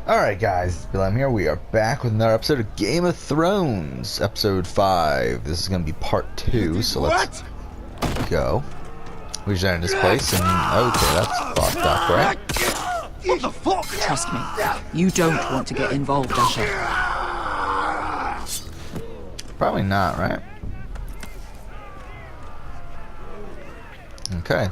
Alright guys, it's Bill. I'm here. We are back with another episode of Game of Thrones, episode 5. This is going to be part 2, so let's go. We just entered this place and, okay, that's fucked up, right? What the fuck? Trust me, you don't want to get involved, Asher. Probably not, right? Okay.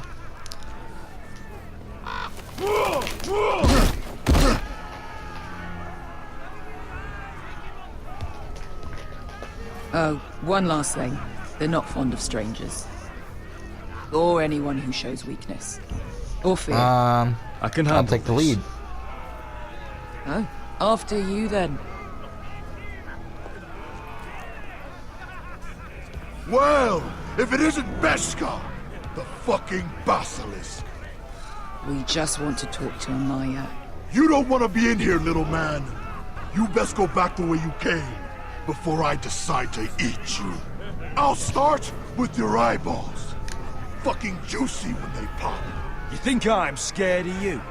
Oh, one last thing. They're not fond of strangers. Or anyone who shows weakness. Or fear. I can handle I'll take the lead. Oh, after you then. Well, if it isn't Beskar, the fucking basilisk. We just want to talk to Amaya. You don't want to be in here, little man. You best go back the way you came before I decide to eat you. I'll start with your eyeballs. Fucking juicy when they pop. You think I'm scared of you?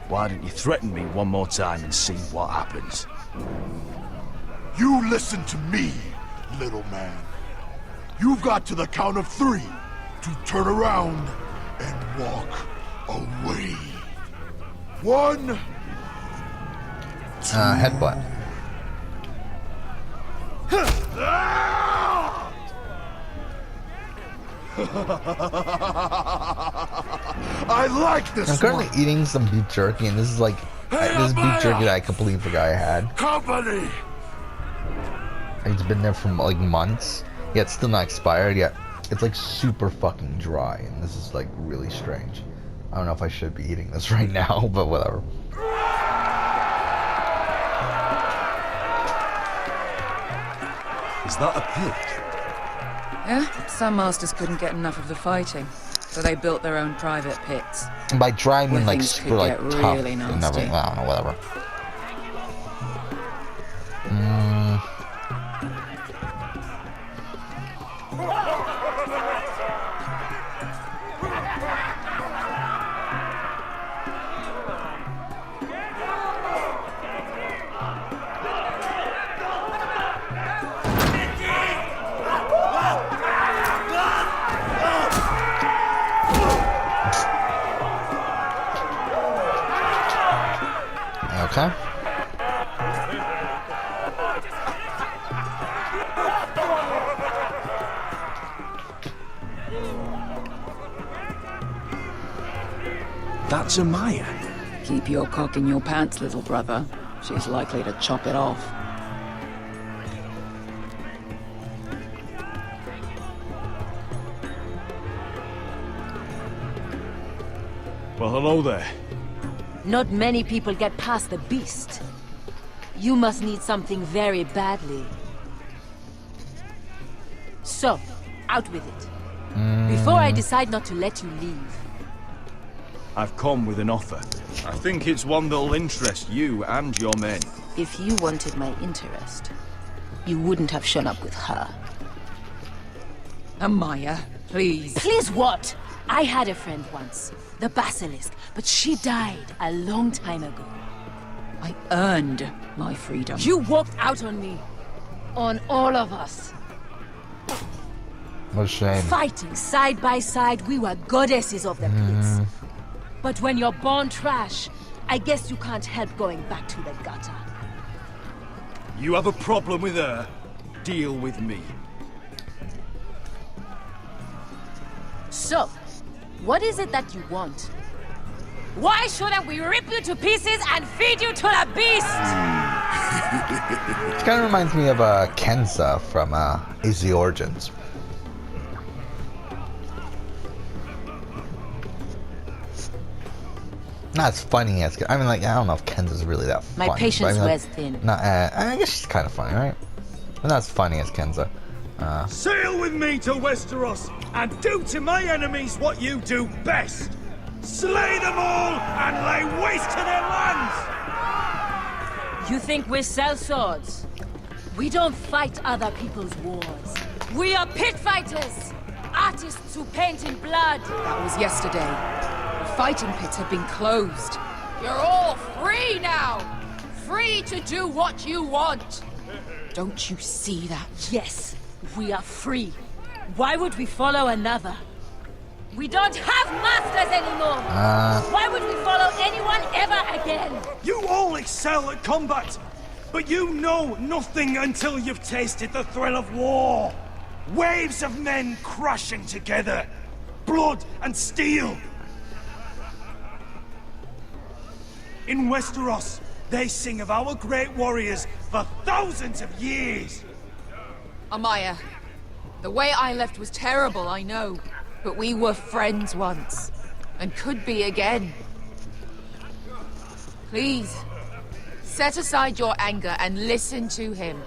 Why don't you threaten me one more time and see what happens? You listen to me, little man. You've got to the count of 3 to turn around and walk away. 1. Headbutt. I like this I'm currently one. eating some beef jerky, and this is like, this is beef jerky that I completely forgot I had. Company. It's been there for like months, yet it's still not expired yet. It's like super fucking dry, and this is like really strange. I don't know if I should be eating this right now, but whatever. Is that a pig? Yeah, some masters couldn't get enough of the fighting, so they built their own private pits. And by dry, I mean Where like things super could like get tough really and nasty. everything. I don't know, whatever. Okay. That's Amaya. Keep your cock in your pants, little brother. She's likely to chop it off. Well, hello there. Not many people get past the beast. You must need something very badly. So, out with it. Before I decide not to let you leave. I've come with an offer. I think it's one that'll interest you and your men. If you wanted my interest, you wouldn't have shown up with her. Amaya, please. Please what? I had a friend once, the Basilisk, but she died a long time ago. I earned my freedom. You walked out on me. On all of us. What a shame. Fighting side by side, we were goddesses of the pits. But when you're born trash, I guess you can't help going back to the gutter. You have a problem with her? Deal with me. So, what is it that you want? Why shouldn't we rip you to pieces and feed you to the beast? It kind of reminds me of Kenza from Ace of the Origins. Not as funny as, I mean, like, I don't know if Kenza's really that funny. My patience but I mean, wears like, thin. Not, I guess she's kind of funny, right? But not as funny as Kenza. Sail with me to Westeros and do to my enemies what you do best. Slay them all and lay waste to their lands. You think we sell swords? We don't fight other people's wars. We are pit fighters! Artists who paint in blood! That was yesterday. The fighting pits have been closed. You're all free now! free to do what you want. Don't you see that? Yes, we are free. Why would we follow another? We don't have masters anymore. Why would we follow anyone ever again? You all excel at combat, but you know nothing until you've tasted the thrill of war. Waves of men crashing together. Blood and steel. In Westeros, they sing of our great warriors for thousands of years. Amaya, the way I left was terrible, I know. But we were friends once. And could be again. Please, set aside your anger and listen to him.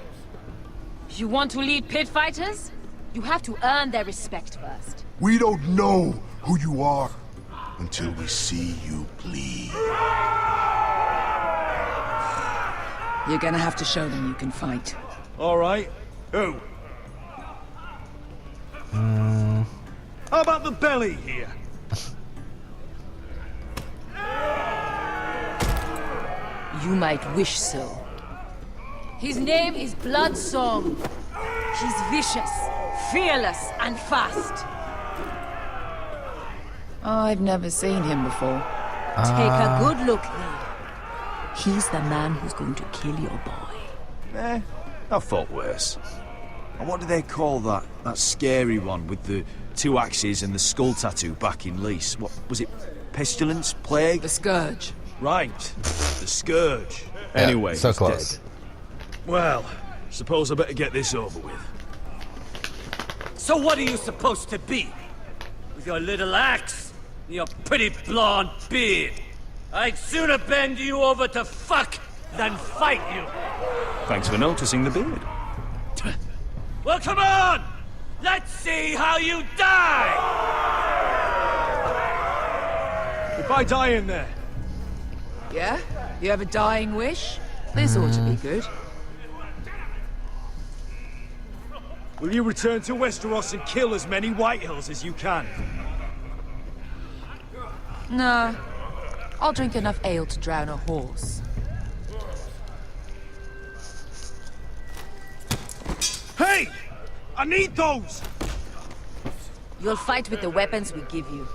You want to lead pit fighters? You have to earn their respect first. We don't know who you are until we see you bleed. You're gonna have to show them you can fight. All right. Who? How about the belly here? You might wish so. His name is Bloodsong. He's vicious, fearless, and fast. I've never seen him before. Take a good look there. He's the man who's going to kill your boy. I thought worse. And what do they call that scary one with the 2 axes and the skull tattoo back in Lys? What was it? Pestilence? Plague? The Scourge. Right. The Scourge. Anyway, so he's close. dead. Well, suppose I better get this over with. So what are you supposed to be? With your little axe and your pretty blonde beard? I'd sooner bend you over to fuck than fight you. Thanks for noticing the beard. Well, come on! Let's see how you die! If I die in there, Yeah? You have a dying wish? This ought to be good. will you return to Westeros and kill as many Whitehills as you can? Nah. I'll drink enough ale to drown a horse. Hey! I need those! You'll fight with the weapons we give you.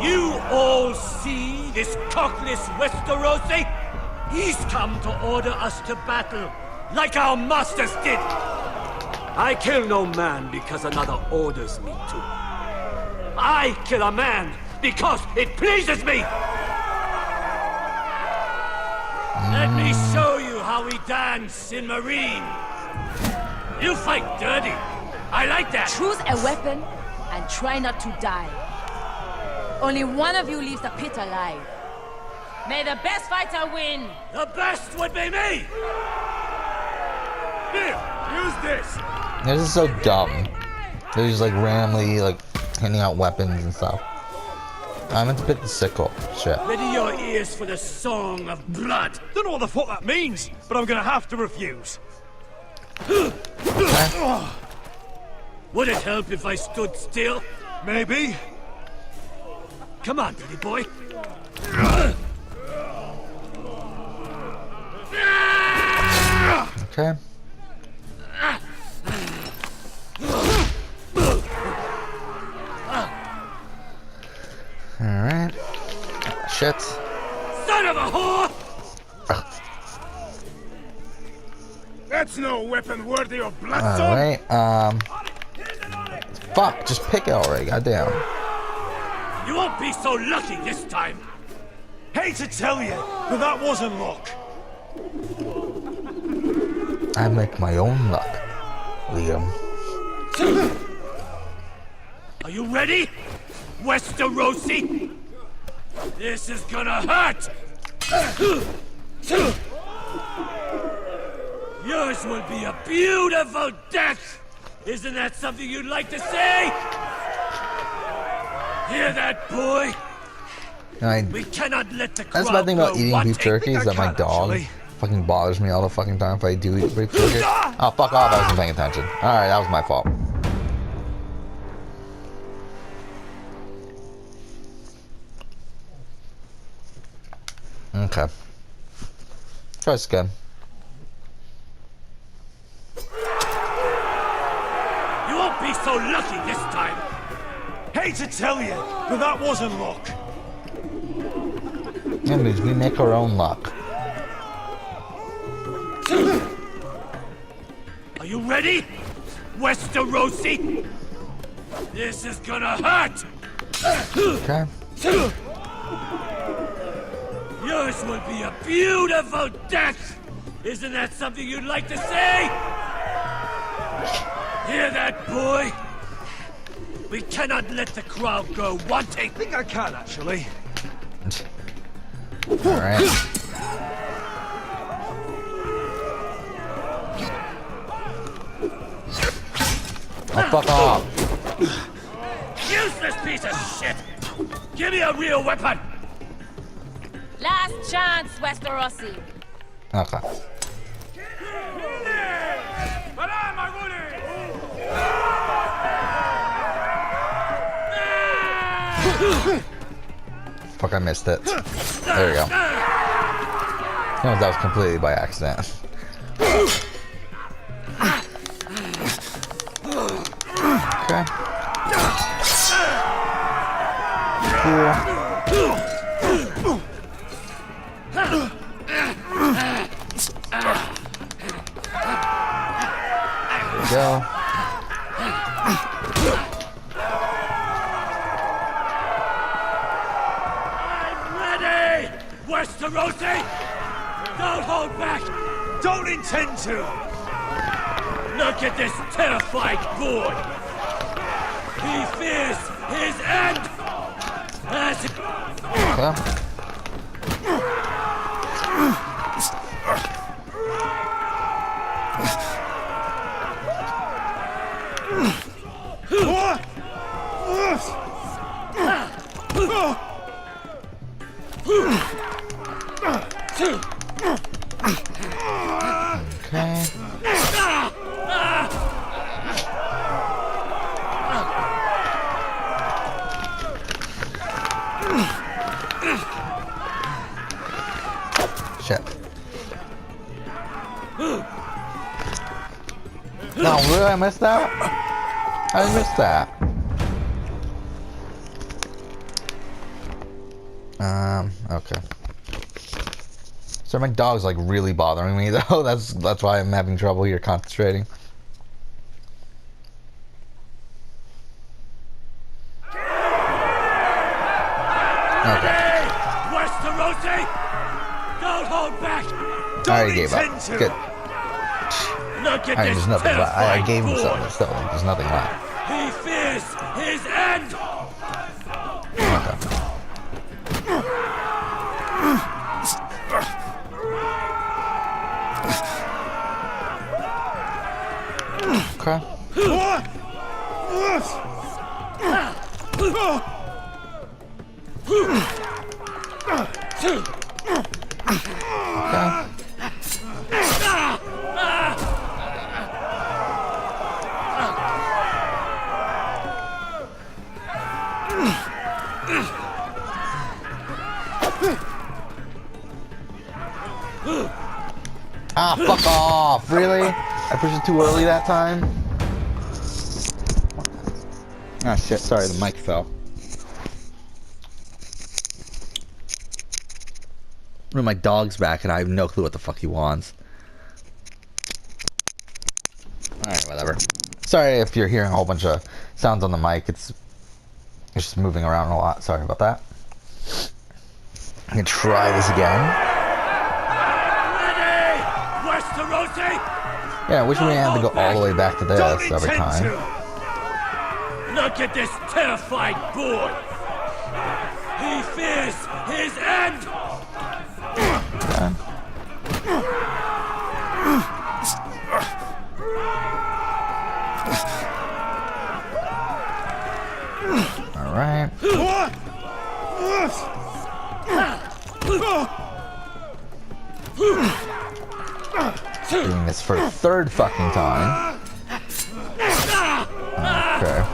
You all see this cockless Westerosi? He's come to order us to battle, like our masters did. I kill no man because another orders me to. I kill a man because it pleases me! Let me show you how we dance in Marine. You fight dirty. I like that. Choose a weapon and try not to die. Only one of you leaves the pit alive. May the best fighter win! The best would be me! Here, use this! This is so dumb. They're just like randomly like handing out weapons and stuff. I meant to pick the sickle. Shit. Ready your ears for the song of blood. Don't know what the fuck that means, but I'm gonna have to refuse. Okay. Would it help if I stood still? Maybe. Come on, pretty boy. Okay. Alright. Shit. Son of a whore! That's no weapon worthy of Bloodsong! Alright, fuck, just pick it already, goddamn. You won't be so lucky this time. Hate to tell you, but that wasn't luck. I make my own luck, Liam. Are you ready, Westerosi? This is gonna hurt! Yours will be a beautiful death! Isn't that something you'd like to say? Hear that, boy? We cannot let the crowd That's my thing about go eating wanting. beef jerky is that my dog fucking bothers me all the fucking time if I do eat beef jerky. Oh, fuck off, I wasn't paying attention. Alright, that was my fault. Okay. Choice again. You won't be so lucky this time. Hate to tell you, but that wasn't luck. That means we make our own luck. Are you ready, Westerosi? This is gonna hurt. Okay. Yours will be a beautiful death. Isn't that something you'd like to say? Hear that, boy? We cannot let the crowd go wanting. I think I can, actually. Alright. Oh, fuck off. Useless piece of shit! Give me a real weapon! Last chance, Westerosi. Okay. Fuck, I missed it. There we go. No, that was completely by accident. Okay. Cool. There we go. Westerosi! Don't hold back! Don't intend to! Look at this terrified boy! He fears his end! As Okay. Okay. Shit. No, really? I missed that? I missed that. Okay. So my dog's like really bothering me though. That's why I'm having trouble here concentrating. okay. Westerosi! Don't hold back! I already gave up. intend to. Good. Look at I mean, this there's nothing left. I terrified gave him boy! something still. There's nothing left. He fears his end! Okay. Okay. Ah, fuck off! Really? I pushed it too early that time? Ah, shit. Sorry, the mic fell. My dog's back and I have no clue what the fuck he wants. Alright, whatever. Sorry if you're hearing a whole bunch of sounds on the mic. It's just moving around a lot. Sorry about that. I can try this again. Ready! Westerosi! Yeah, I wish we didn't have to go all the way back to this Don't every intend time. to. Look at this terrified boy! He fears his end! Alright. Doing this for the third fucking time. Okay.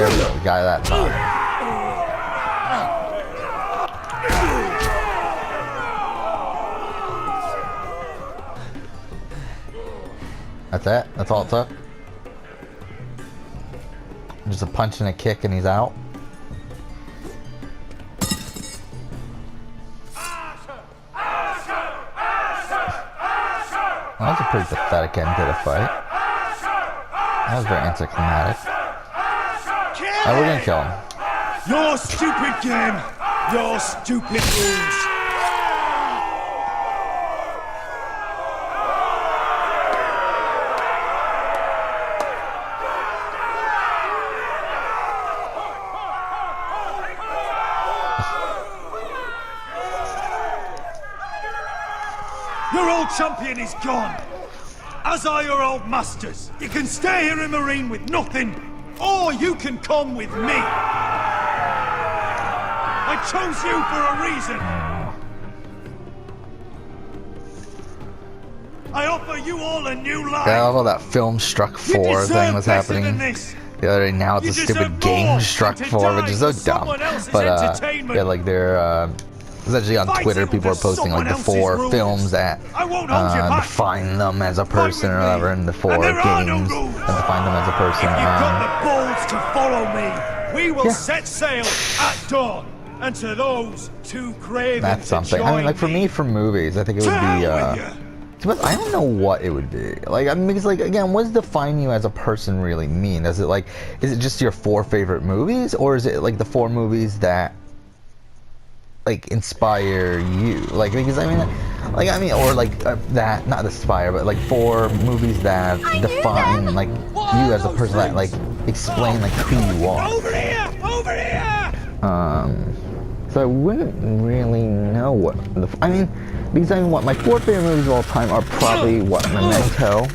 There we go, we got that time. That's it? That's all it took? Just a punch and a kick and he's out? Well, that was a pretty pathetic end to the fight. That was very anticlimactic. Oh, we're gonna kill him. Your stupid game, your stupid rules. Your old champion is gone. As are your old masters. You can stay here in Marine with nothing, or you can come with me. I chose you for a reason. I offer you all a new life. Yeah, although that film Struck 4 thing was happening the other day, now it's a stupid game Struck 4, which is so dumb. But yeah, like they're essentially on Twitter, people are posting like the 4 films that define them as a person or whatever, and the 4 games that define them as a person. If you've got the balls to follow me, we will set sail at dawn. And to those too craving that's something. I mean, like for me, for movies, I think it would be. But I don't know what it would be. Like, I mean, because like again, what does define you as a person really mean? Is it just your 4 favorite movies, or is it like the 4 movies that like inspire you? Like, because I mean, or like that, not inspire, but like 4 movies that define like you as a person, that like explain like who you are. Over here! Over here! So I wouldn't really know what because I mean, what my 4 favorite movies of all time are probably what Memento,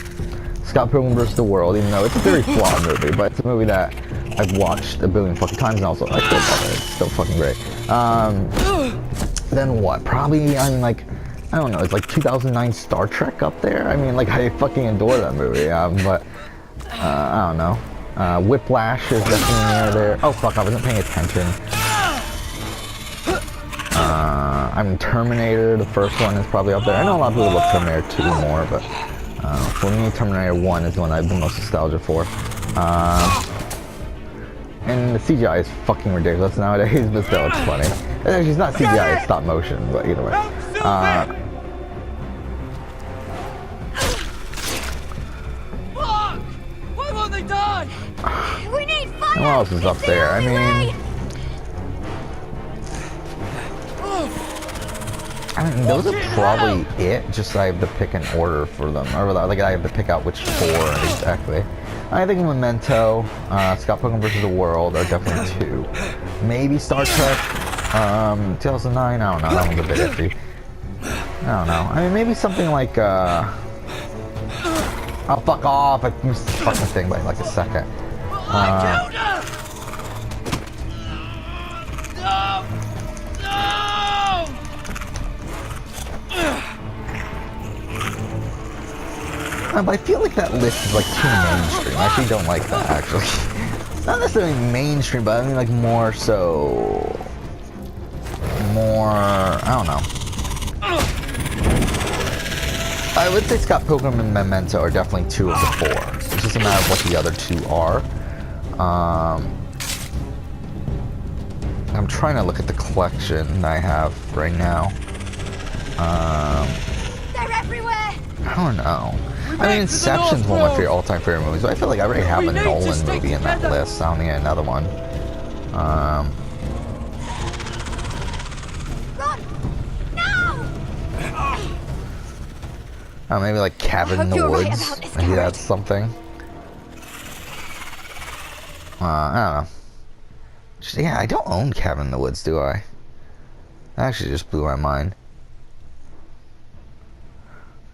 Scott Pilgrim vs. the World, even though it's a very flawed movie, but it's a movie that I've watched a billion fucking times, and also I still love it. It's still fucking great. Then what? Probably, I mean, like, I don't know, it's like 2009 Star Trek up there. I mean, like, I fucking adore that movie, but I don't know. Whiplash is definitely near there. Oh fuck, I wasn't paying attention. I mean, Terminator, the first one, is probably up there. I know a lot of people love Terminator 2 more, but for me, Terminator 1 is the one I have the most nostalgia for. And the CGI is fucking ridiculous nowadays, but still, it's funny. Actually, it's not CGI, it's stop motion, but either way. Why won't they die? We need fire. What else is up there? I mean, those are probably it. Just I have to pick an order for them, or like I have to pick out which 4 exactly. I think Memento, Scott Pilgrim vs. the World are definitely 2. Maybe Star Trek, 2009. I don't know. That one's a bit iffy. I don't know. I mean, maybe something like oh fuck off! I missed the fucking thing by like a second. But I feel like that list is like too mainstream. I actually don't like that, actually. Not necessarily mainstream, but I mean like more so... I don't know. I would say Scott Pilgrim and Memento are definitely 2 of the 4. It's just a matter of what the other 2 are. I'm trying to look at the collection I have right now. They're everywhere! I don't know. I mean, Inception's one of my all-time favorite movies, but I feel like I already have a Nolan movie in that list. I don't need another one. Run! No! Oh, maybe like Cabin in the Woods. Maybe that's something. I don't know. Yeah, I don't own Cabin in the Woods, do I? That actually just blew my mind.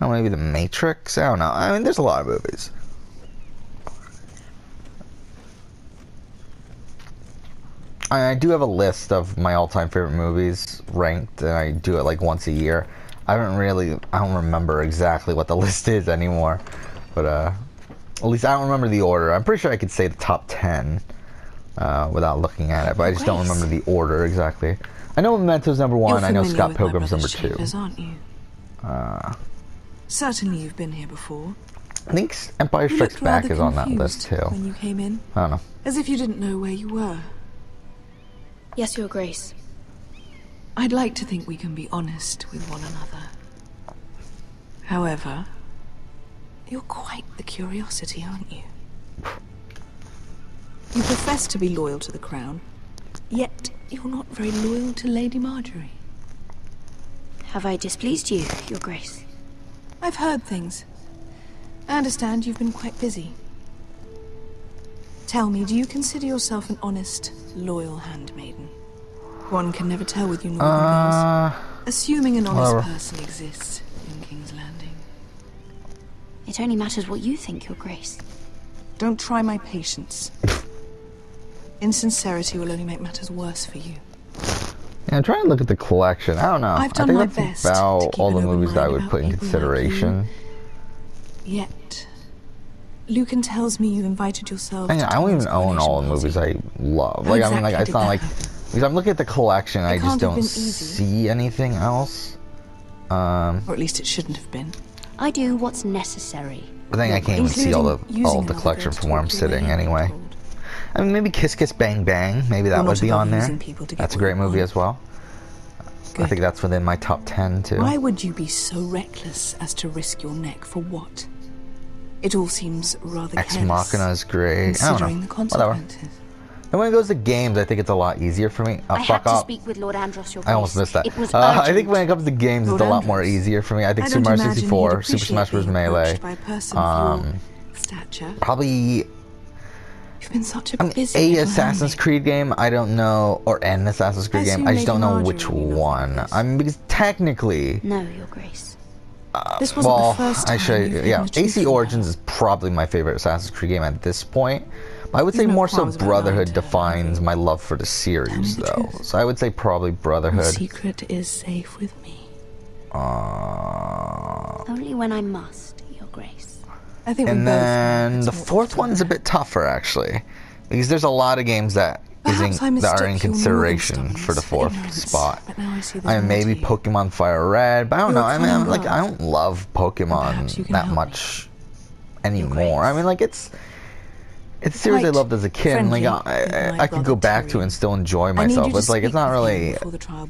Oh, maybe The Matrix? I don't know. I mean, there's a lot of movies. I do have a list of my all-time favorite movies ranked, and I do it like once a year. I don't remember exactly what the list is anymore, but at least I don't remember the order. I'm pretty sure I could say the top 10. without looking at it, but I just don't remember the order exactly. I know Memento's number 1. I know Scott Pilgrim's number 2. Aren't you? Certainly you've been here before. I think Empire Strikes Back is on that list too. When you came in, I don't know. as if you didn't know where you were. Yes, Your Grace. I'd like to think we can be honest with one another. However, you're quite the curiosity, aren't you? You profess to be loyal to the crown, yet you're not very loyal to Lady Marjorie. Have I displeased you, Your Grace? I've heard things. I understand you've been quite busy. Tell me, do you consider yourself an honest, loyal handmaiden? One can never tell with you northern girls. Assuming an honest person exists in King's Landing. It only matters what you think, Your Grace. Don't try my patience. Insincerity will only make matters worse for you. Yeah, I'm trying to look at the collection. I don't know. I've done I my think best that's to about keep all an the open movies that I mind would about put in people like you. consideration. Yet, Lucan tells me you invited yourself. I don't even own all the movies I love. Like, I mean, like, it's not like, because I'm looking at the collection, I just don't see anything else. Or at least it shouldn't have been. I do what's necessary. I think I can't even see all of the collection from where I'm sitting anyway. I mean, maybe Kiss Kiss Bang Bang, maybe that would be on there. That's a great movie as well. I think that's within my top 10 too. Why would you be so reckless as to risk your neck for what? It all seems rather Ex Machina is great. I don't know. Whatever. And when it goes to games, I think it's a lot easier for me. I had to speak with Lord Andros, Your Grace. I almost missed that. It was I think when it comes to games, it's a lot more easier for me. I think Super Mario 64, Super Smash Bros. Melee. Probably You've been such a busy Assassin's Creed game, I don't know, or an Assassin's Creed game, I just don't know which one. I mean, because technically... No, Your Grace. This wasn't the first time actually, yeah, AC Origins is probably my favorite Assassin's Creed game at this point. I would say more so Brotherhood defines my love for the series, though. So I would say probably Brotherhood. The secret is safe with me. Only when I must, Your Grace. I think and then the fourth one's a bit tougher, actually, because there's a lot of games that are in consideration for the fourth spot. I mean, maybe Pokemon Fire Red, but I don't know. I mean, like, I don't love Pokemon that much anymore. I mean, like, it's a series I loved as a kid, and like I could go back to it and still enjoy myself. It's like, it's not really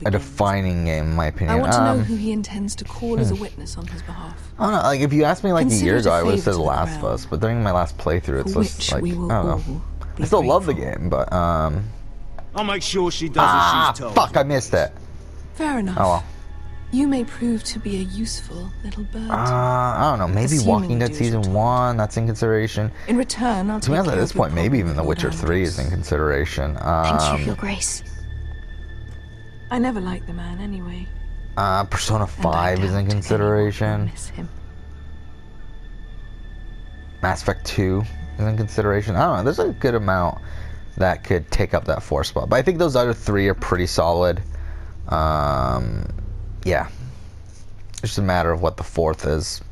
a defining game in my opinion. I want to know who he intends to call as a witness on his behalf. I don't know, like, if you asked me like a year ago, I would have said The Last of Us, but during my last playthrough, it's just like, I don't know. I still love the game, but I'll make sure she does as she's told. Fuck, I missed it. Fair enough. Oh well. You may prove to be a useful little bird. I don't know, maybe Walking Dead Season 1, that's in consideration. In return, I'll take at this point, maybe even The Witcher 3 is in consideration. Thank you, Your Grace. I never liked the man anyway. Persona 5 is in consideration. Miss him. Mass Effect 2 is in consideration. I don't know, there's a good amount that could take up that 4th spot. But I think those other 3 are pretty solid. Yeah. It's just a matter of what the 4th is.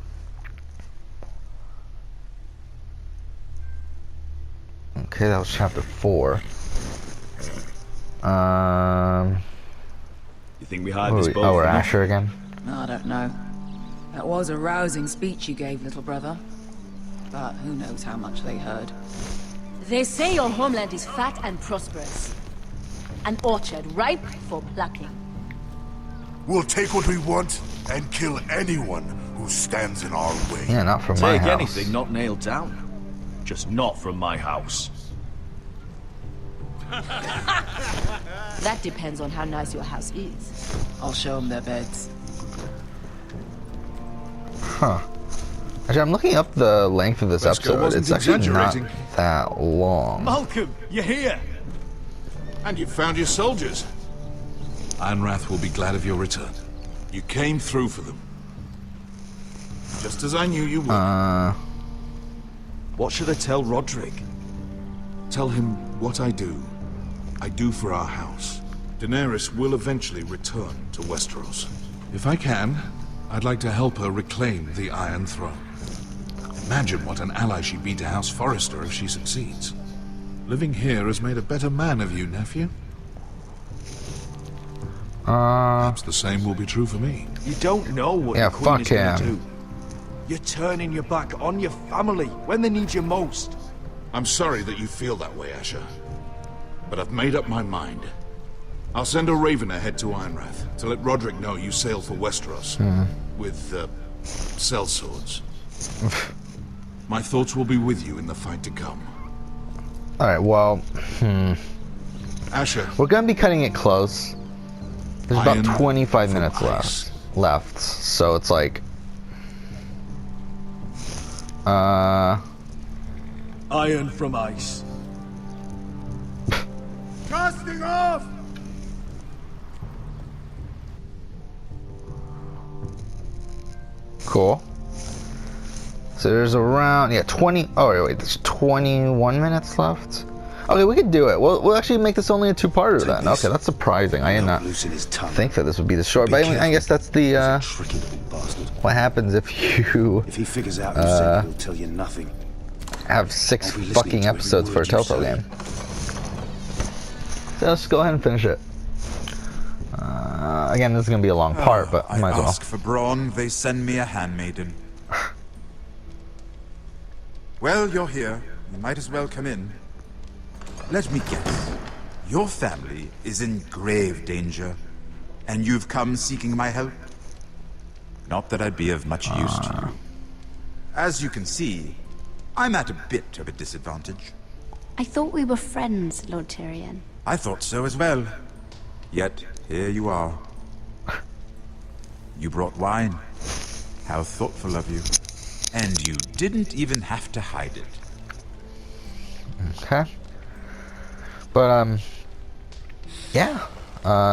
Okay, that was chapter 4. You think we hide this boat? Oh, we're Asher again? I don't know. That was a rousing speech you gave, little brother. But who knows how much they heard. They say your homeland is fat and prosperous. An orchard ripe for plucking. We'll take what we want and kill anyone who stands in our way. Yeah, not from my house. Take anything not nailed down. Just not from my house. That depends on how nice your house is. I'll show them their beds. Huh. Actually, I'm looking up the length of this episode. It's actually not that long. Malcolm, you're here! And you found your soldiers. Ironrath will be glad of your return. You came through for them. Just as I knew you would. What should I tell Roderick? Tell him what I do for our house. Daenerys will eventually return to Westeros. If I can, I'd like to help her reclaim the Iron Throne. Imagine what an ally she'd be to House Forrester if she succeeds. Living here has made a better man of you, nephew. Perhaps the same will be true for me. You don't know what Yeah, the Queen fuck is gonna him. do. You're turning your back on your family when they need you most. I'm sorry that you feel that way, Asher. But I've made up my mind. I'll send a raven ahead to Ironrath to let Roderick know you sail for Westeros with sellswords. My thoughts will be with you in the fight to come. Alright, well, Asher, we're gonna be cutting it close. There's about Iron 25 from minutes ice. left, so it's like, Iron from ice. Casting off! cool. So there's around, yeah, 20, oh wait, there's 21 minutes left. Okay, we could do it. We'll actually make this only a two-parter then. Okay, that's surprising. I did not think that this would be this short, but I guess that's the, Tricky little bastard. what happens if you If he figures out who's said, he'll tell you nothing. have 6 I'll be listening fucking to every episodes for a word you Telltale say. game. So let's go ahead and finish it. Again, this is going to be a long part, but I might as well. ask for brawn, they send me a handmaiden. Well, you're here. You might as well come in. Let me guess. Your family is in grave danger, and you've come seeking my help? Not that I'd be of much use to you. As you can see, I'm at a bit of a disadvantage. I thought we were friends, Lord Tyrion. I thought so as well. Yet, here you are. You brought wine. How thoughtful of you. And you didn't even have to hide it. Okay. But, yeah.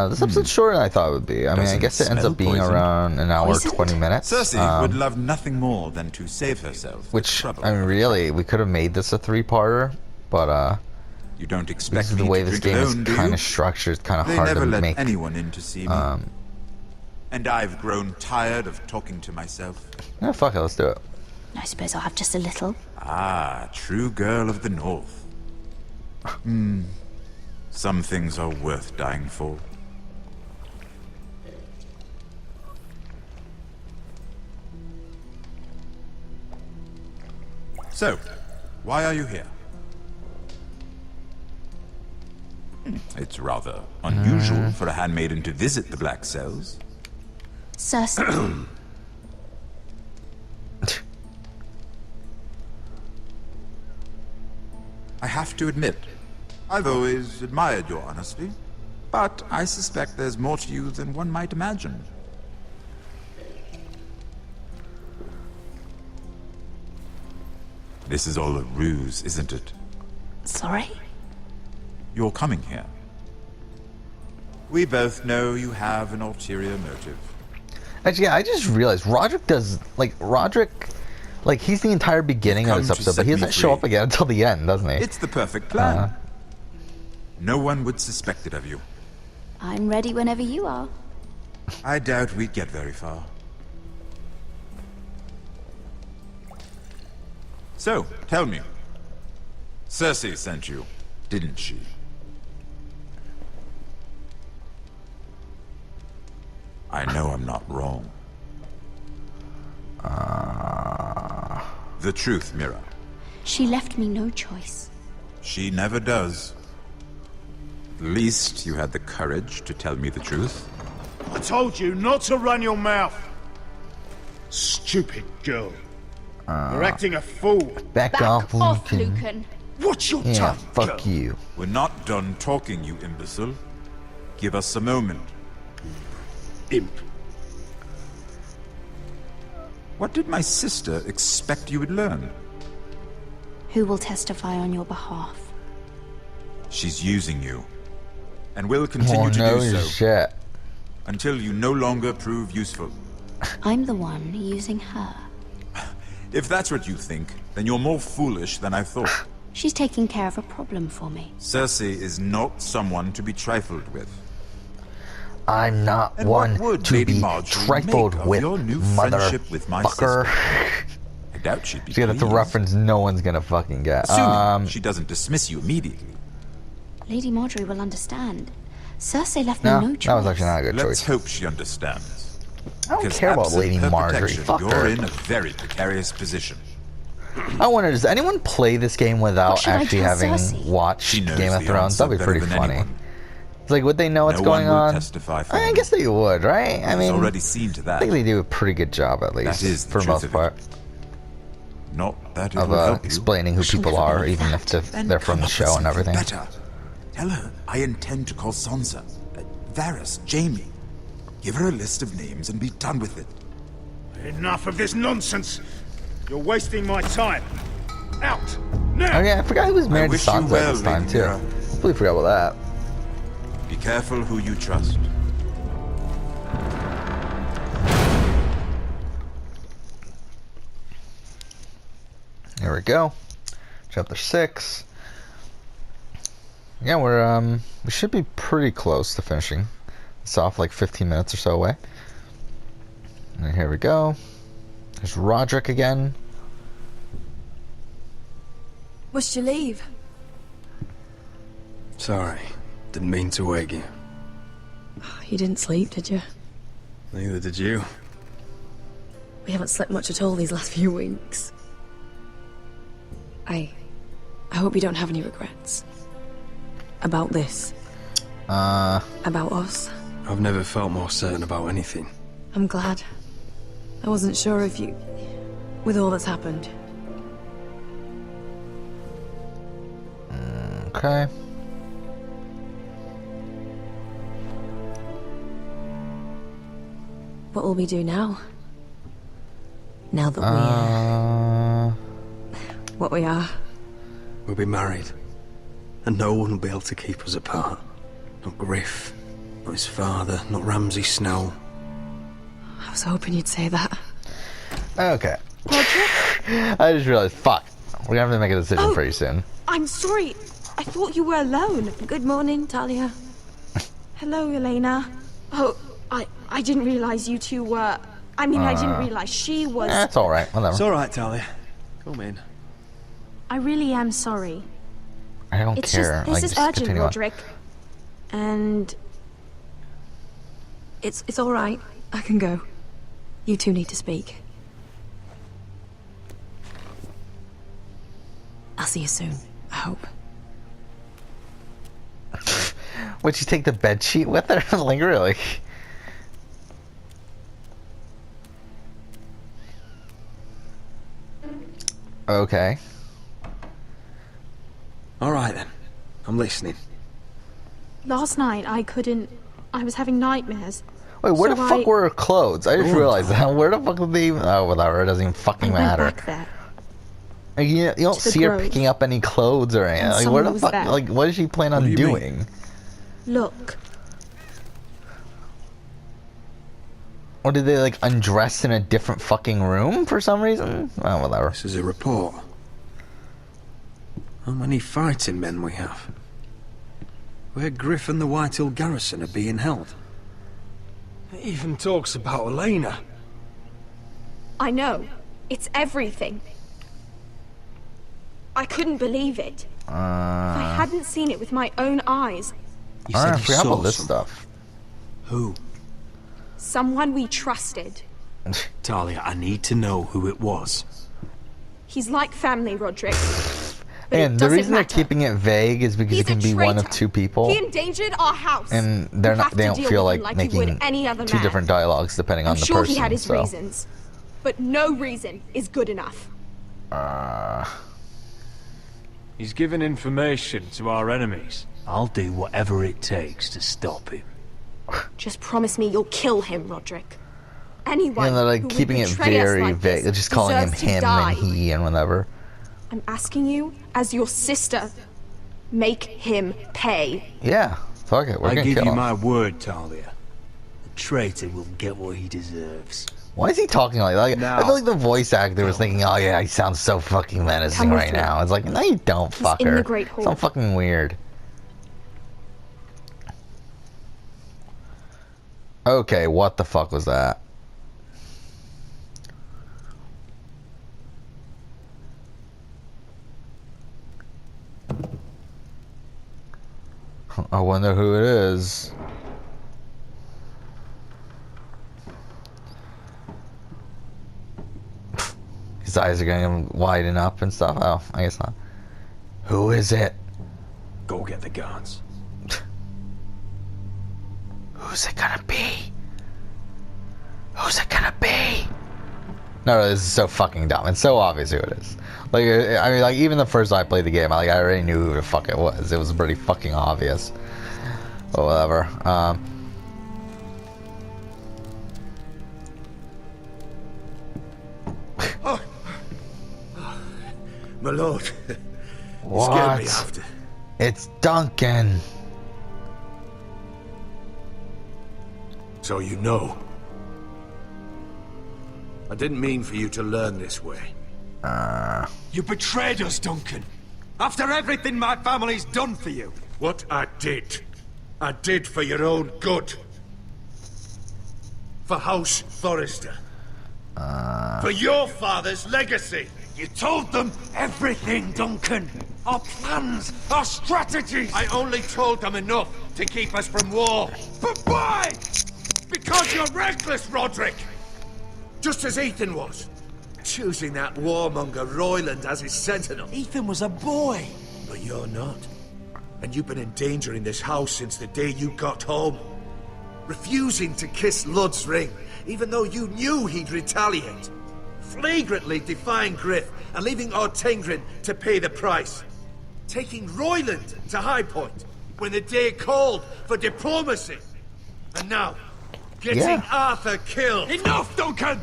This episode's shorter than I thought it would be. I mean, I guess it ends up being around an hour, 20 minutes. Cersei would love nothing more than to save herself. Which, trouble. I mean, really, we could have made this a 3-parter, but, You don't expect this is me the way to this drink game is alone, do kind you? of structured, kind of They hard never to let make. anyone in to see me. And I've grown tired of talking to myself. Yeah, fuck it, let's do it. I suppose I'll have just a little. Ah, true girl of the North. Some things are worth dying for. So, why are you here? It's rather unusual for a handmaiden to visit the Black Cells. Cersei. I have to admit, I've always admired your honesty, but I suspect there's more to you than one might imagine. This is all a ruse, isn't it? Sorry? You're coming here. We both know you have an ulterior motive. Actually, yeah, I just realized Roderick does, like, he's the entire beginning of Come this to episode, but set he me doesn't show free. up again until the end, doesn't he? It's the perfect plan. No one would suspect it of you. I'm ready whenever you are. I doubt we'd get very far. So, tell me. Cersei sent you, didn't she? I know I'm not wrong. The truth, Mira. She left me no choice. She never does. At least you had the courage to tell me the truth. I told you not to run your mouth. Stupid girl. You're acting a fool. Back off, Lucan. Lucan. Watch your Yeah, tongue, fuck girl. you. We're not done talking, you imbecile. Give us a moment. Imp. What did my sister expect you would learn? Who will testify on your behalf? She's using you. And will continue Oh, to no do so shit. until you no longer prove useful. I'm the one using her. If that's what you think, then you're more foolish than I thought. She's taking care of a problem for me. Cersei is not someone to be trifled with. I'm not And what one would to Lady be Marjorie trifled make of with, your new friendship with my motherfucker. I doubt she'd be See, that's a pleased. reference no one's gonna fucking get. Assuming she doesn't dismiss you immediately. Lady Marjorie will understand. Cersei left me No, no choice. that was actually not a good Let's choice. hope she understands. I don't Because care about absent Lady her Marjorie. protection, Fuck you're her. in a very precarious position. I wonder, does anyone play this game What without should I actually tell having Cersei? watched She knows Game of the Thrones? answer That'd be better pretty than funny. anyone. It's like, would they know what's No going one will on? testify for I them. guess they would, right? I He's mean, already seen to I that. think they do a pretty good job, at least, That is the for the truth most of it. part, Not that it of will help you. explaining who She'll people never are, believe even that. if Then they're from come the up with show and something everything. Better. Tell her I intend to call Sansa, Varys, Jaime. Give her a list of names and be done with it. Enough of this nonsense. You're wasting my time. Out now. Oh yeah, I forgot he was married to wish you Sansa well, at this time Lady too. Mira. Completely forgot about Be careful who you trust. that. Here we go. Chapter 6. Yeah, we should be pretty close to finishing. It's off like 15 minutes or so away. And here we go. There's Roderick again. Must you leave? Sorry, didn't mean to wake you. You didn't sleep, did you? Neither did you. We haven't slept much at all these last few weeks. I hope you don't have any regrets. About this. About us. I've never felt more certain about anything. I'm glad. I wasn't sure if you... with all that's happened. Okay. What will we do now? Now that what we are. We'll be married. And no one will be able to keep us apart. Not Griff, not his father, not Ramsay Snow. I was hoping you'd say that. Okay. I just realized, fuck. We're gonna have to make a decision pretty soon. I'm sorry. I thought you were alone. Good morning, Talia. Hello, Elena. Oh, I didn't realize you two were... I mean, I didn't realize she was... That's alright, whatever. It's alright, Talia. Come in. I really am sorry. I don't It's care. just, this is urgent, continue on. Roderick. And... It's all right. I can go. You two need to speak. I'll see you soon. I hope. Would she take the bed sheet with her? Like, really? Okay. Alright then. I'm listening. Last night, I couldn't... I was having nightmares. Wait, where So the fuck were her clothes? I just realized that. Where the fuck did they even... Oh, whatever. It doesn't even fucking I went matter. back there. Like, you don't to the see her grove. picking up any clothes or anything. And Like, where the someone was fuck... there. Like, what does she plan on do you mean? doing? Look. Or did they, like, undress in a different fucking room for some reason? Oh, whatever. This is a report. How many fighting men we have? Where Griff and the Whitehill garrison are being held. It even talks about Elena. I know. It's everything. I couldn't believe it. If I hadn't seen it with my own eyes, You I said you forgot saw about this someone. stuff. Who? someone we trusted. Talia, I need to know who it was. He's like family, Roderick. But And it the doesn't reason they're matter. keeping it vague is because He's it can a be one of traitor. two people, He endangered our house. and they're You not. have They to don't deal feel with him like like you would making any other two man. different dialogues depending on I'm the sure person. he had his so. reasons, but no reason is good enough. He's given information to our enemies. I'll do whatever it takes to stop him. Just promise me you'll kill him, Roderick. Anyone And they're who like would keeping it betray us very like vague. this They're just calling him deserves to him die. and he and whatever. I'm asking you, as your sister, make him pay. Yeah, fuck it. We're I gonna give kill you him. my word, Talia. The traitor will get what he deserves. Why is he talking like that? Like, I Now. feel like the voice actor was thinking, "Oh yeah, he sounds so fucking menacing Come with right me. now." It's like, no, you don't, He's fucker. in the Great Hall. Sound fucking weird. Okay, what the fuck was that? I wonder who it is. His eyes are going to widen up and stuff. Oh, I guess not. Who is it? Go get the guards. Who's it gonna be? Who's it gonna be? No, this is so fucking dumb. It's so obvious who it is. Like, I mean, like, even the first time I played the game, I already knew who the fuck it was. It was pretty fucking obvious. But whatever. Oh. My lord. You scared me What? after. It's Duncan. So you know. I didn't mean for you to learn this way. You betrayed us, Duncan. After everything my family's done for you. What I did for your own good. For House Forrester. For your father's legacy. You told them everything, Duncan. Our plans, our strategies. I only told them enough to keep us from war. But why? Because you're reckless, Roderick! Just as Ethan was. Choosing that warmonger Royland as his sentinel. Ethan was a boy. But you're not. And you've been endangering this house since the day you got home. Refusing to kiss Lud's ring, even though you knew he'd retaliate. Flagrantly defying Griff and leaving Ortengrin to pay the price. Taking Royland to High Point when the day called for diplomacy. And now, getting Arthur killed. Enough, Duncan!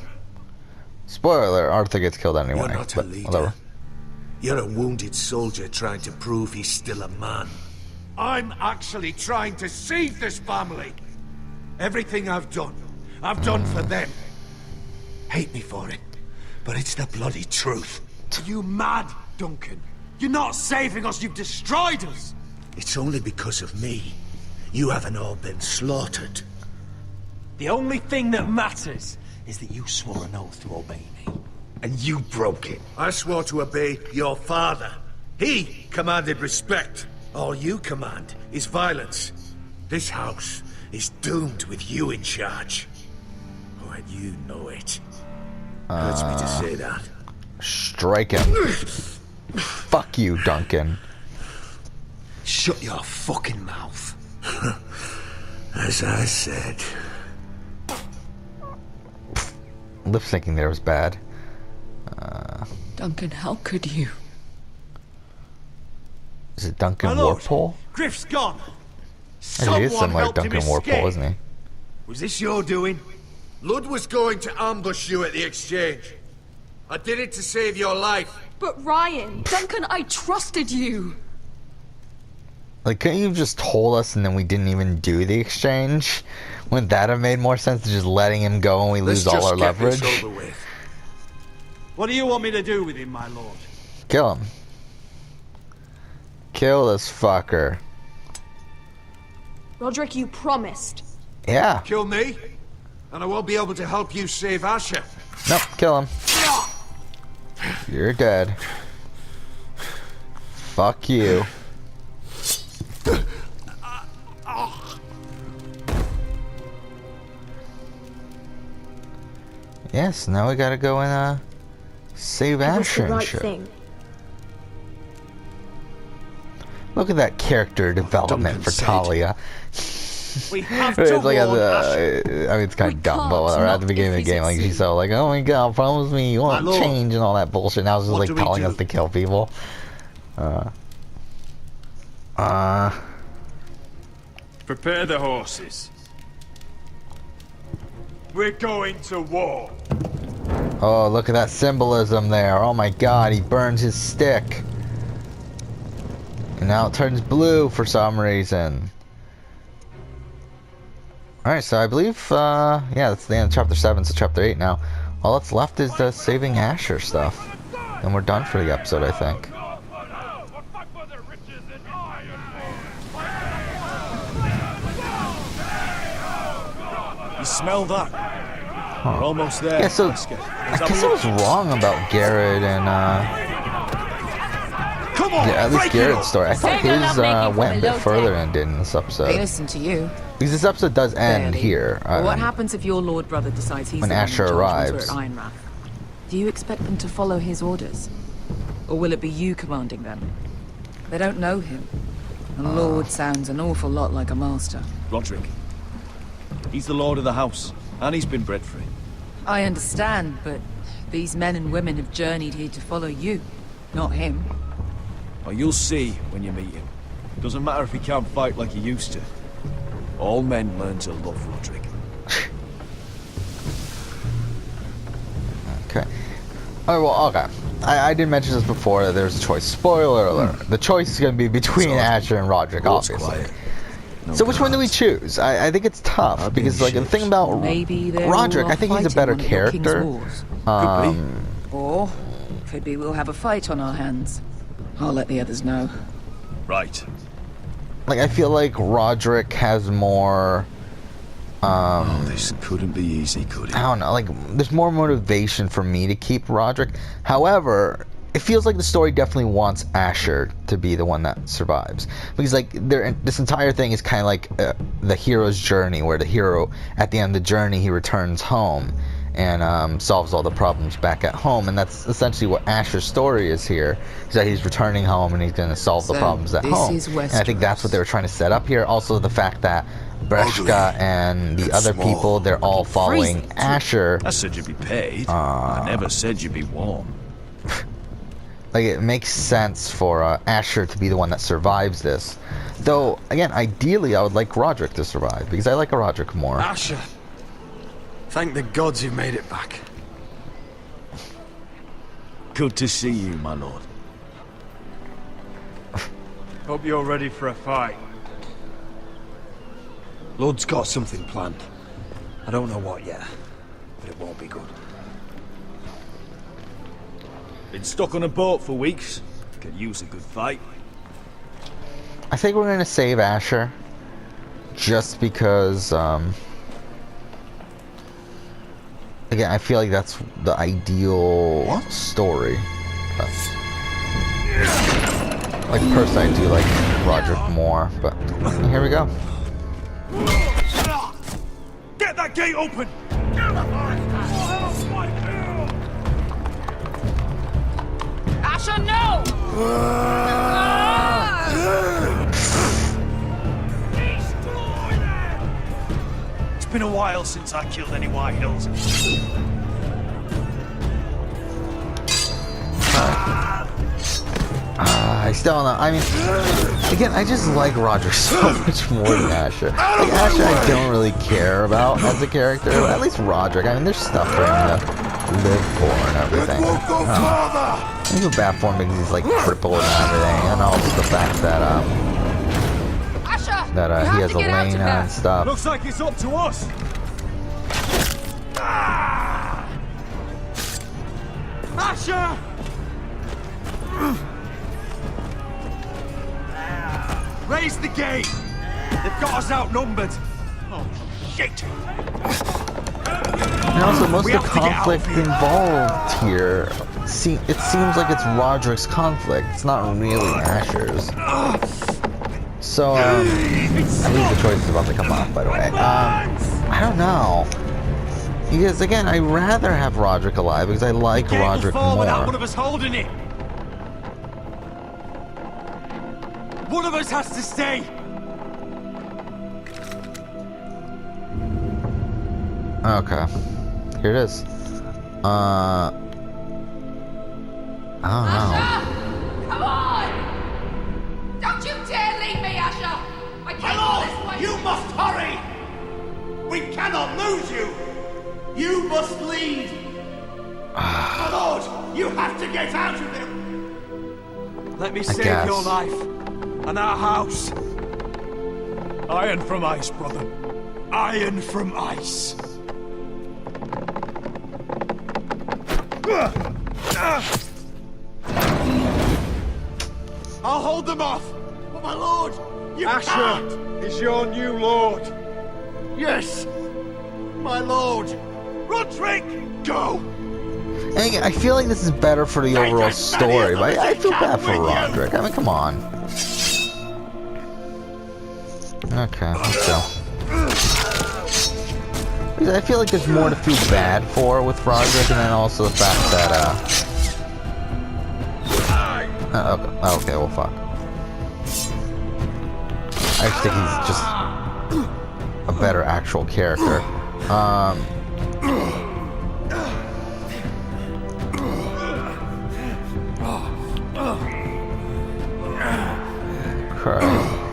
Spoiler alert, Arthur gets killed anyway. You're not a But leader. whatever. You're a wounded soldier trying to prove he's still a man. I'm actually trying to save this family. Everything I've done for them. Hate me for it, but it's the bloody truth. Are you mad, Duncan? You're not saving us, you've destroyed us! It's only because of me. You haven't all been slaughtered. The only thing that matters is that you swore an oath to obey me. And you broke it. I swore to obey your father. He commanded respect. All you command is violence. This house is doomed with you in charge. Oh, and you know it. Hurts me to say that. Strike him. Fuck you, Duncan. Shut your fucking mouth. As I said. Lip syncing there was bad. Duncan, how could you? Is it Duncan My lord, Warpole? Griff's gone. Actually, he is Someone similar to helped him Duncan Warpole, escape. isn't he? Was this your doing? Lud was going to ambush you at the exchange. I did it to save your life. But Ryan... Duncan, I trusted you! Like, couldn't you have just told us and then we didn't even do the exchange? Wouldn't that have made more sense than just letting him go and we lose all our leverage? What do you want me to do with him, my lord? Kill him. Kill this fucker. Roderick, you promised. Yeah. Kill me, and I won't be able to help you save Asher. Nope, kill him. You're dead. Fuck you. Yes, now we gotta go and save Asher and shit. Look at that character development for Talia. We have It's to like warn Asher. I mean, it's kind of dumb, but whatever. At the beginning of the game, like she's so like, "Oh my god, promise me you won't lord, change" and all that bullshit. Now it's just what like do we telling do? us to kill people. Prepare the horses. We're going to war. Oh, look at that symbolism there. Oh my god, he burns his stick. And now it turns blue for some reason. Alright, so I believe, yeah, that's the end of Chapter 7, so Chapter 8 now. All that's left is the saving Asher stuff. And we're done for the episode, I think. You smell that? Huh. We're almost there. Yeah, so Let's I guess I was wrong about Garrett and Come Come on, Yeah, at least break it up. Garrett's story. I thought his went a bit further than it did in this They episode. listen to you. Because this episode does end Barely. here. But what happens if your lord brother decides he's when the one in Asher charge arrives. once we're at Ironrath? Do you expect them to follow his orders? Or will it be you commanding them? They don't know him. A lord sounds an awful lot like a master. Roderick. He's the lord of the house, and he's been bred for it. I understand, but these men and women have journeyed here to follow you, not him. Well, you'll see when you meet him. Doesn't matter if he can't fight like he used to. All men learn to love Roderick. Okay. Oh, well, okay. I did mention this before, that there's a choice. Spoiler alert. The choice is going to be between Asher and Roderick, obviously. So which one do we choose? I think it's tough, because like the thing about Roderick, I think he's a better character. Or could be we'll have a fight on our hands. I'll let the others know. Right. Like, I feel like Roderick has more... this couldn't be easy, could it? I don't know, like, there's more motivation for me to keep Roderick. However, it feels like the story definitely wants Asher to be the one that survives. Because, like, this entire thing is kind of like the hero's journey, where the hero, at the end of the journey, he returns home and solves all the problems back at home. And that's essentially what Asher's story is here, is that he's returning home and he's going to solve the problems at home. And I think that's what they were trying to set up here. Also, the fact that Breshka and the other people, they're all following Asher. I said you'd be paid. I never said you'd be warm. Like, it makes sense for Asher to be the one that survives this. Though, again, ideally I would like Roderick to survive, because I like Roderick more. Asher, thank the gods you made it back. Good to see you, my lord. Hope you're ready for a fight. Lord's got something planned. I don't know what yet, but it won't be good. Been stuck on a boat for weeks. Could use a good fight. I think we're gonna save Asher, just because, again, I feel like that's the ideal story. Like, personally, I do like Roderick more, but here we go. Get that gate open! Asher, no! It's been a while since I killed any White Hills. I still don't know. I mean, again, I just like Roderick so much more than Asher. Like, Asher I don't really care about as a character, but at least Roderick, I mean, there's stuff for him to live for and everything. I feel bad for him because he's like crippled and everything, and also the fact that he has Elena and stuff. Looks like it's up to us. Asher! Raise the gate! They've got us outnumbered! Oh, shit! And also, most of the conflict involved here, it seems like it's Roderick's conflict. It's not really Asher's. So, I believe the choice is about to come up, by the way. I don't know. Because, again, I'd rather have Roderick alive because I like Roderick more. Without one of us holding it! One of us has to stay! Okay. Here it is. I don't know. Come on! Don't you dare leave me, Asher! I can't go this way! You must hurry! We cannot lose you! You must lead! My lord, you have to get out of here! Let me save guess. your life and our house. Iron from ice, brother. Iron from ice. I'll hold them off, but my lord, you can't! is your new lord. Yes, my lord. Roderick, go! And again, I feel like this is better for the overall story, but I feel bad for Roderick. I mean, come on. Okay, let's go. Because I feel like there's more to feel bad for with Roderick, and then also the fact that, okay, well, fuck. I just think he's just a better actual character. Okay.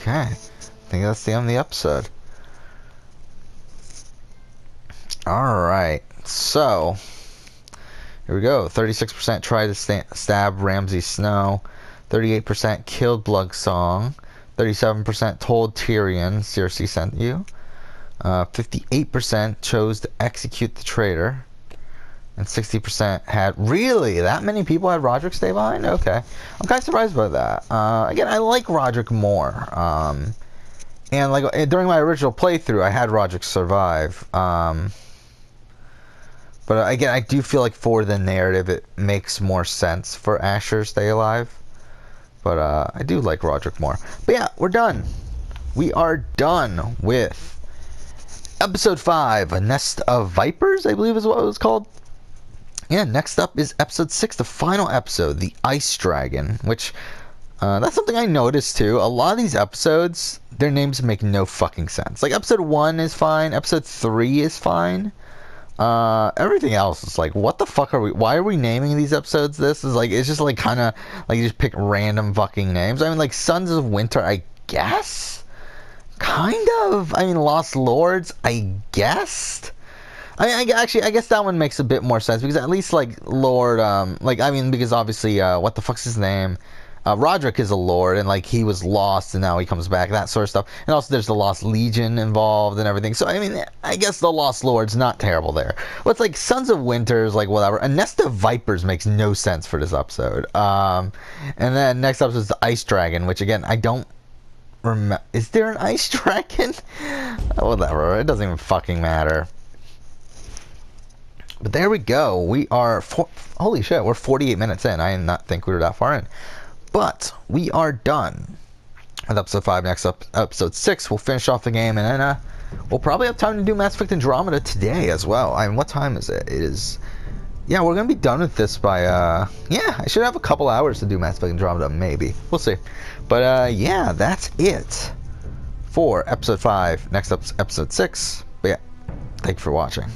Okay, I think that's the end of the episode. Alright, so here we go. 36% tried to stab Ramsay Snow, 38% killed Bloodsong, 37% told Tyrion Cersei sent you, 58% chose to execute the traitor, and 60% had... Really? That many people had Roderick stay behind? Okay. I'm kind of surprised by that. Again, I like Roderick more. And like during my original playthrough, I had Roderick survive. But again, I do feel like for the narrative, it makes more sense for Asher to stay alive. But I do like Roderick more. But yeah, we're done. We are done with Episode 5, A Nest of Vipers, I believe is what it was called. Yeah, next up is Episode 6, the final episode, The Ice Dragon, which, that's something I noticed too. A lot of these episodes, their names make no fucking sense. Like, Episode 1 is fine, Episode 3 is fine. Everything else is like, what the fuck are we, why are we naming these episodes this? Is like, it's just like kind of, like you just pick random fucking names. I mean, like, Sons of Winter, I guess? Kind of. I mean, Lost Lords, I guessed. I guess that one makes a bit more sense, because at least, like, Lord, like, I mean, because obviously, what the fuck's his name? Roderick is a lord, and, like, he was lost, and now he comes back, that sort of stuff. And also, there's the Lost Legion involved and everything. So, I mean, I guess the Lost Lord's not terrible there. But it's like, Sons of Winter's, like, whatever. A Nest of Vipers makes no sense for this episode. And then, next episode is the Ice Dragon, which, again, I don't remember. Is there an Ice Dragon? Whatever, it doesn't even fucking matter. But there we go. We are... holy shit, we're 48 minutes in. I did not think we were that far in. But we are done with Episode 5. Next up, Episode 6. We'll finish off the game, and then we'll probably have time to do Mass Effect Andromeda today as well. I mean, what time is it? It is... Yeah, we're going to be done with this by... yeah, I should have a couple hours to do Mass Effect Andromeda, maybe. We'll see. But, yeah, that's it for Episode 5. Next up is Episode 6. But, yeah, thank you for watching.